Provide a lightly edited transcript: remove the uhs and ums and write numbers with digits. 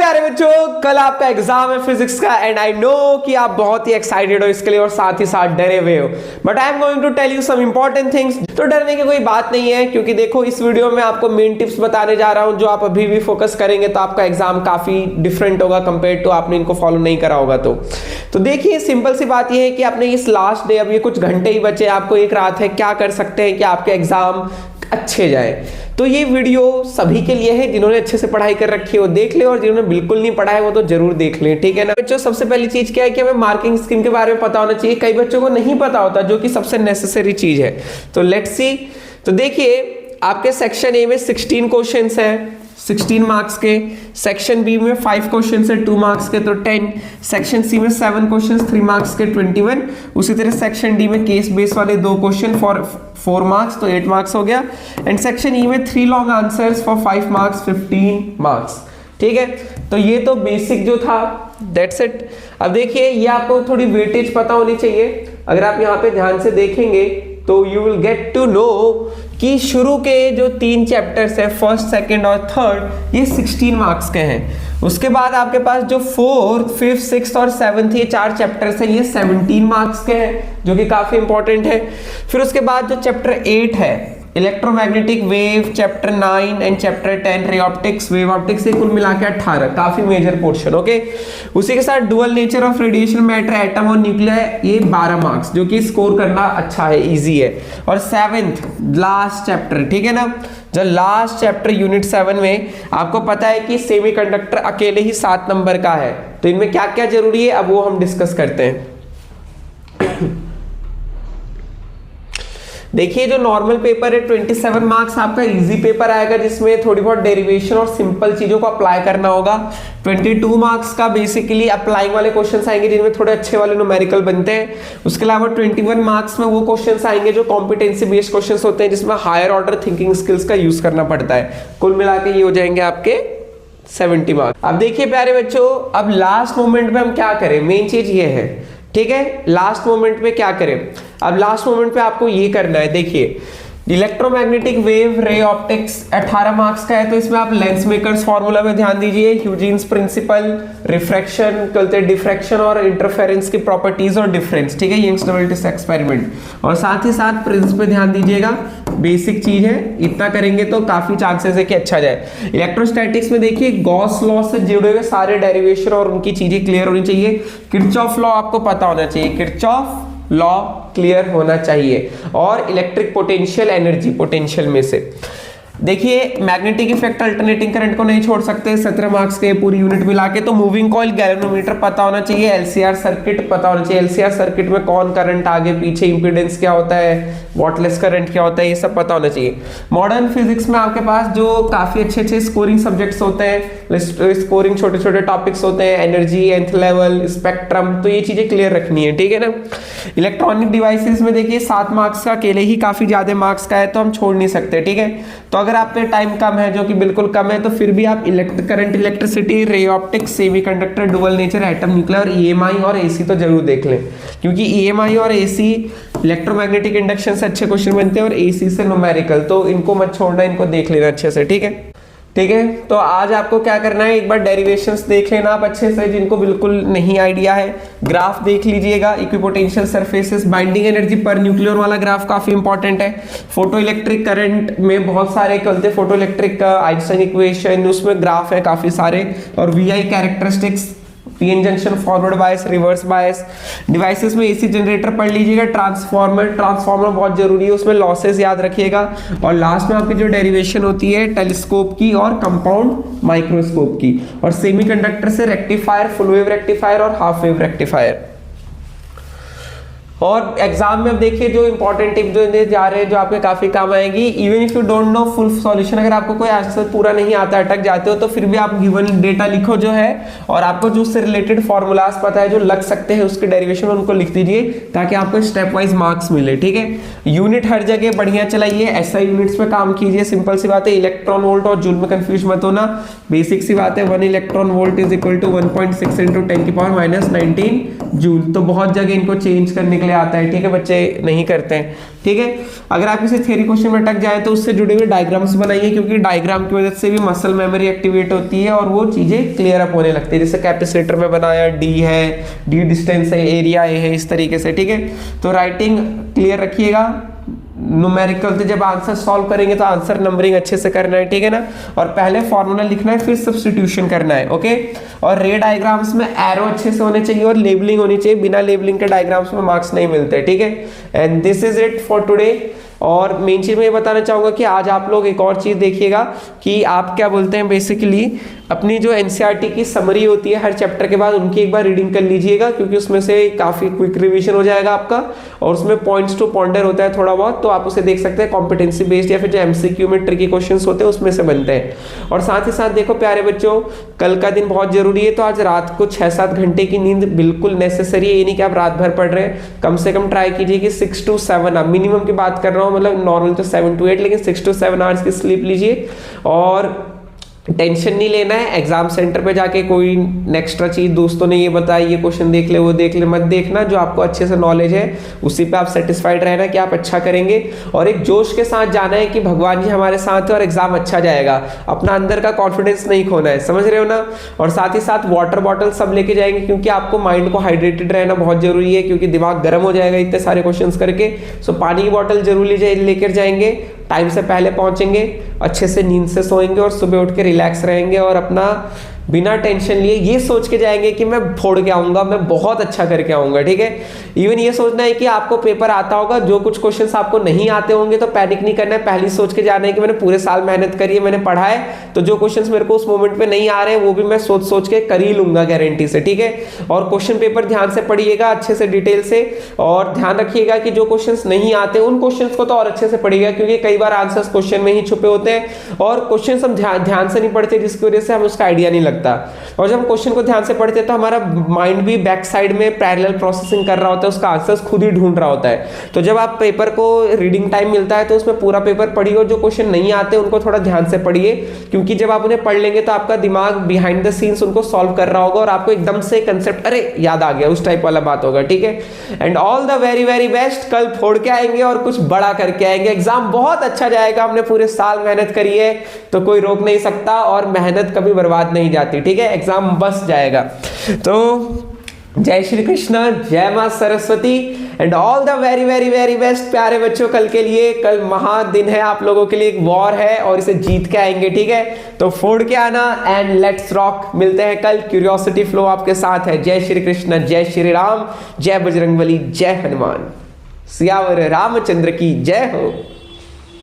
प्यारे बच्चों, कल आपका एग्जाम है फिजिक्स का एंड आई नो कि आप बहुत ही एक्साइटेड हो इसके लिए और साथ ही साथ डरे हुए हो, but I am going to tell you some important things. तो डरने की कोई बात नहीं है, क्योंकि देखो इस वीडियो में आपको मेन टिप्स बताने जा रहा हूं जो आप अभी भी फोकस करेंगे तो आपका एग्जाम काफी डिफरेंट होगा कंपेयर टू आपने इनको फॉलो नहीं करा होगा। तो देखिए सिंपल सी बात यह है कि आपने इस लास्ट डे, अब ये कुछ घंटे ही बचे, आपको एक रात है, क्या कर सकते हैं कि आपके एग्जाम अच्छे जाए। तो ये वीडियो सभी के लिए है, जिन्होंने अच्छे से पढ़ाई कर रखी है वो देख ले और जिन्होंने बिल्कुल नहीं पढ़ा है वो तो जरूर देख लें, ठीक है ना बच्चों। सबसे पहली चीज क्या है कि हमें मार्किंग स्कीम के बारे में पता होना चाहिए। कई बच्चों को नहीं पता होता, जो कि सबसे नेसेसरी चीज है। तो लेट्स सी। तो देखिए आपके सेक्शन ए में 16 क्वेश्चंस है 16 मार्क्स के, सेक्शन बी में 5 क्वेश्चंस है 2 मार्क्स के तो 10, सेक्शन सी में 7 क्वेश्चंस 3 मार्क्स के 21, उसी तरह सेक्शन डी में केस बेस वाले 2 क्वेश्चन फॉर 4 मार्क्स तो 8 मार्क्स हो गया, एंड सेक्शन ई में 3 long answers for 5 marks 15 marks, ठीक है। तो ये तो बेसिक जो था, दैट्स इट। अब देखिए ये आपको थोड़ी वेटेज पता होनी चाहिए। अगर आप यहाँ पे ध्यान से देखेंगे तो you will get to know कि शुरू के जो 3 चैप्टर्स है, फर्स्ट, सेकंड और थर्ड, ये 16 मार्क्स के हैं। उसके बाद आपके पास जो 4th, 5th, 6th और 7th ये 4 चैप्टर्स हैं, ये 17 मार्क्स के हैं, जो कि काफी इंपॉर्टेंट है। फिर उसके बाद जो चैप्टर 8 है, electromagnetic wave, chapter 9 and chapter 10 ray optics, wave optics, ये कुल मिला के 18, काफी मेजर पोर्शन, ओके। उसी के साथ dual nature of radiation, matter, atom और न्यूक्लियर, ये 12 मार्क्स, जो कि स्कोर करना अच्छा है, इजी है। और 7th लास्ट चैप्टर, ठीक है ना, जो लास्ट चैप्टर यूनिट 7 में आपको पता है कि सेमीकंडक्टर अकेले ही 7 नंबर का है। तो इनमें क्या क्या जरूरी है अब वो हम डिस्कस करते हैं। देखिए जो नॉर्मल पेपर है 27 मार्क्स आपका इजी पेपर आएगा, जिसमें थोड़ी बहुत डेरिवेशन और सिंपल चीजों को अप्लाई करना होगा। 22 मार्क्स का बेसिकली अप्लाइंग वाले क्वेश्चंस आएंगे, जिनमें थोड़े अच्छे वाले न्यूमेरिकल बनते हैं। उसके अलावा 21 मार्क्स में वो क्वेश्चंस आएंगे जो कॉम्पिटेंसी बेस्ड क्वेश्चंस होते हैं, जिसमें हायर ऑर्डर थिंकिंग स्किल्स का यूज करना पड़ता है। कुल मिला के ये हो जाएंगे आपके 70 मार्क्स। अब देखिए प्यारे बच्चों, अब लास्ट मोमेंट में हम क्या करें, मेन चीज ये है, ठीक है। लास्ट मोमेंट पे क्या करें, अब लास्ट मोमेंट पे आपको ये करना है। देखिए electromagnetic wave, ray optics 18 marks का है, तो इसमें आप लेंस मेकर्स फार्मूला में ध्यान दीजिए, ह्यूजेंस प्रिंसिपल, रिफ्रैक्शन, कहते हैं डिफ्रैक्शन और इंटरफेरेंस की प्रॉपर्टीज और डिफरेंस, ठीक है, यंग्स नोवेल्टी एक्सपेरिमेंट। और साथ ही साथ प्रिंस पे ध्यान दीजिएगा, बेसिक चीज है, इतना करेंगे तो काफी चांसेस है कि अच्छा जाए। इलेक्ट्रोस्टैटिक्स में देखिए गॉस लॉ से जुड़े हुए सारे डेरिवेशन और उनकी चीजें क्लियर होनी चाहिए। किरचॉफ लॉ आपको पता होना चाहिए, किरचॉफ लॉ क्लियर होना चाहिए। और इलेक्ट्रिक पोटेंशियल, एनर्जी पोटेंशियल में से देखिए मैग्नेटिक इफेक्ट, अल्टरनेटिंग करंट को नहीं छोड़ सकते, 17 मार्क्स के पूरी यूनिट मिला के। तो मूविंग कॉइल, गैल्वेनोमीटर पता होना चाहिए, एलसीआर सर्किट पता होना चाहिए, एलसीआर सर्किट में कौन करंट आगे पीछे, इंपीडेंस क्या होता है, वॉटलेस करंट क्या होता है, ये सब पता होना चाहिए। मॉडर्न फिजिक्स में आपके पास जो काफी अच्छे अच्छे स्कोरिंग सब्जेक्ट्स होते हैं, स्कोरिंग छोटे छोटे टॉपिक्स होते हैं, एनर्जी, nth लेवल, स्पेक्ट्रम, तो ये चीजें क्लियर रखनी है, ठीक है ना। इलेक्ट्रॉनिक डिवाइसेस में देखिए 7 मार्क्स का अकेले ही काफी ज्यादा मार्क्स का है, तो हम छोड़ नहीं सकते, ठीक है। तो अगर आप पे टाइम कम है, जो कि बिल्कुल कम है, तो फिर भी आप current, electricity, ray optics, semiconductor, dual nature, atom, nuclear और ईएमआई और एसी तो जरूर देख लें, क्योंकि ईएमआई और एसी इलेक्ट्रोमैग्नेटिक इंडक्शन से अच्छे क्वेश्चन बनते हैं और एसी से न्यूमेरिकल, तो इनको मत छोड़ना, इनको देख लेना अच्छे से, ठीक है। ठीक है, तो आज आपको क्या करना है, एक बार डेरिवेशंस देख लेना आप अच्छे से, जिनको बिल्कुल नहीं आइडिया है। ग्राफ देख लीजिएगा, इक्विपोटेंशियल सरफेसेस, बाइंडिंग एनर्जी पर न्यूक्लियर वाला ग्राफ काफी इंपॉर्टेंट है। फोटो इलेक्ट्रिक करंट में बहुत सारे चलते, फोटो इलेक्ट्रिक का आइंस्टाइन इक्वेशन, उसमें ग्राफ है काफी सारे। और VI characteristics, PN junction, forward bias, reverse bias. Devices में एसी जनरेटर पढ़ लीजिएगा, ट्रांसफार्मर बहुत जरूरी है, उसमें लॉसेस याद रखिएगा। और लास्ट में आपकी जो डेरिवेशन होती है टेलीस्कोप की और कंपाउंड माइक्रोस्कोप की, और सेमीकंडक्टर से रेक्टिफायर, फुल वेव रेक्टिफायर और हाफ वेव रेक्टिफायर। और एग्जाम में अब देखिए जो इंपॉर्टेंट टिप जो जा रहे हैं, जो आपके काफी काम आएगी। Even if you don't know full solution, अगर आपको कोई आंसर पूरा नहीं आता, अटक जाते हो, तो फिर भी आप गिवन डेटा लिखो जो है, और आपको जो उससे रिलेटेड फॉर्मूलाज पता है जो लग सकते हैं उसके डेरिवेशन, उनको लिख दीजिए, ताकि आपको स्टेप वाइज मार्क्स मिले, ठीक है। यूनिट हर जगह बढ़िया चलाइए, एसआई यूनिट्स पे काम कीजिए, सिंपल सी बात है। इलेक्ट्रॉन वोल्ट और जूल में कंफ्यूज मत होना, बेसिक सी बात है। 1 electron volt is equal to 1.6 × 10⁻⁻19 joule. तो बहुत जगह इनको चेंज करने के लिए आता है, ठीक है, बच्चे नहीं करते हैं, ठीक है। अगर आप किसी थ्योरी क्वेश्चन में अटक जाए तो उससे जुड़े हुए डायग्राम्स बनाइए, क्योंकि डायग्राम की वजह से भी मसल मेमोरी एक्टिवेट होती है और वो चीजें क्लियर अप होने लगती है। जैसे कैपेसिटर में बनाया, डी है, डी डिस्टेंस है, एरिया ए है, इस तरीके से, ठीक है। तो राइटिंग क्लियर रखिएगा। न्यूमेरिकल जब आंसर सॉल्व करेंगे तो आंसर नंबरिंग अच्छे से करना है, ठीक है ना। और पहले फॉर्मूला लिखना है, फिर सब्स्टिट्यूशन करना है, ओके। और रे डायग्राम्स में एरो अच्छे से होने चाहिए और लेबलिंग होनी चाहिए, बिना लेबलिंग के डायग्राम्स में मार्क्स नहीं मिलते, ठीक है। And this is it for today. और मेन चीज मैं ये बताना चाहूंगा कि आज आप लोग एक और चीज देखिएगा कि आप क्या बोलते हैं, बेसिकली अपनी जो एनसीईआरटी की समरी होती है हर चैप्टर के बाद, उनकी एक बार रीडिंग कर लीजिएगा, क्योंकि उसमें से काफी क्विक रिवीजन हो जाएगा आपका। और उसमें पॉइंट्स टू पॉन्डर होता है थोड़ा बहुत, तो आप उसे देख सकते हैं। कॉम्पिटेंसी बेस्ड या फिर जो एमसीक्यू में ट्रिकी क्वेश्चंस होते हैं उसमें से बनते हैं। और साथ ही साथ देखो प्यारे बच्चों, कल का दिन बहुत जरूरी है, तो आज रात को 6-7 घंटे की नींद बिल्कुल नेसेसरी है। ये नहीं कि आप रात भर पढ़ रहे हैं, कम से कम ट्राई कीजिए कि 6 to 7 मिनिमम की बात कर रहा हूँ, मतलब नॉर्मल तो 7 to 8, लेकिन 6 to 7 आवर्स की स्लीप लीजिए। और टेंशन नहीं लेना है, एग्जाम सेंटर पे जाके कोई एक्स्ट्रा चीज दोस्तों ने ये बताया, ये क्वेश्चन देख ले, वो देख ले, मत देखना। जो आपको अच्छे से नॉलेज है उसी पे आप सेटिस्फाइड रहना कि आप अच्छा करेंगे, और एक जोश के साथ जाना है कि भगवान जी हमारे साथ है और एग्जाम अच्छा जाएगा। अपना अंदर का कॉन्फिडेंस नहीं खोना है, समझ रहे हो ना। और साथ ही साथ वाटर बॉटल सब लेके जाएंगे, क्योंकि आपको माइंड को हाइड्रेटेड रहना बहुत जरूरी है, क्योंकि दिमाग गर्म हो जाएगा इतने सारे क्वेश्चन करके। सो पानी की बॉटल जरूर लेकर जाएंगे, टाइम से पहले पहुंचेंगे, अच्छे से नींद से सोएंगे और सुबह उठ के रिलैक्स रहेंगे और अपना बिना टेंशन लिए ये सोच के जाएंगे कि मैं फोड़ के आऊंगा, मैं बहुत अच्छा करके आऊंगा, ठीक है। इवन ये सोचना है कि आपको पेपर आता होगा, जो कुछ क्वेश्चंस आपको नहीं आते होंगे तो पैनिक नहीं करना है, पहले सोच के जाना है कि मैंने पूरे साल मेहनत करी है, मैंने पढ़ा है, तो जो क्वेश्चंस मेरे को उस मोमेंट पे नहीं आ रहे हैं वो भी मैं सोच के कर ही लूंगा गारंटी से, ठीक है। और क्वेश्चन पेपर ध्यान से पढ़िएगा, अच्छे से डिटेल से, और ध्यान रखिएगा कि जो क्वेश्चंस नहीं आते उन क्वेश्चंस को तो और अच्छे से पढ़िएगा, क्योंकि कई बार आंसर्स क्वेश्चन में ही छुपे होते हैं और क्वेश्चंस हम ध्यान से नहीं पढ़ते, जिसकी वजह से हमें उसका आइडिया नहीं लगता। और जब हम क्वेश्चन को ध्यान से पढ़ते हैं तो हमारा माइंड भी बैक साइड में पैरेलल प्रोसेसिंग कर रहा होता है, उसका आंसर्स खुद ही ढूंढ रहा होता है। तो जब आप पेपर को रीडिंग टाइम मिलता है तो उसमें पूरा पेपर पढ़िए, और जो क्वेश्चन नहीं आते उनको थोड़ा ध्यान से पढ़िए, क्योंकि जब आप उन्हें पढ़ लेंगे तो आपका दिमाग बिहाइंड द सीन्स उनको सॉल्व कर रहा होगा और आपको एकदम से कंसेप्ट अरे याद आ गया, उस टाइप वाला बात होगा, ठीक है। And all the very very best. कल फोड़ के आएंगे और कुछ बड़ा करके आएंगे, एग्जाम बहुत अच्छा जाएगा। हमने पूरे साल मेहनत करी है तो कोई रोक नहीं सकता, और मेहनत कभी बर्बाद नहीं जाती, ठीक है। एग्जाम बस जाएगा। तो जय श्री कृष्ण, जय मां Saraswati, and all the very very very best प्यारे बच्चों कल के लिए। कल महादिन है आप लोगों के लिए, एक वॉर है और इसे जीत के आएंगे, ठीक है। तो फोड़ के आना एंड लेट्स रॉक। मिलते हैं कल, क्यूरियोसिटी फ्लो आपके साथ है। जय श्री कृष्ण, जय श्री राम, जय बजरंगबली, जय हनुमान, सियावर रामचंद्र की जय हो।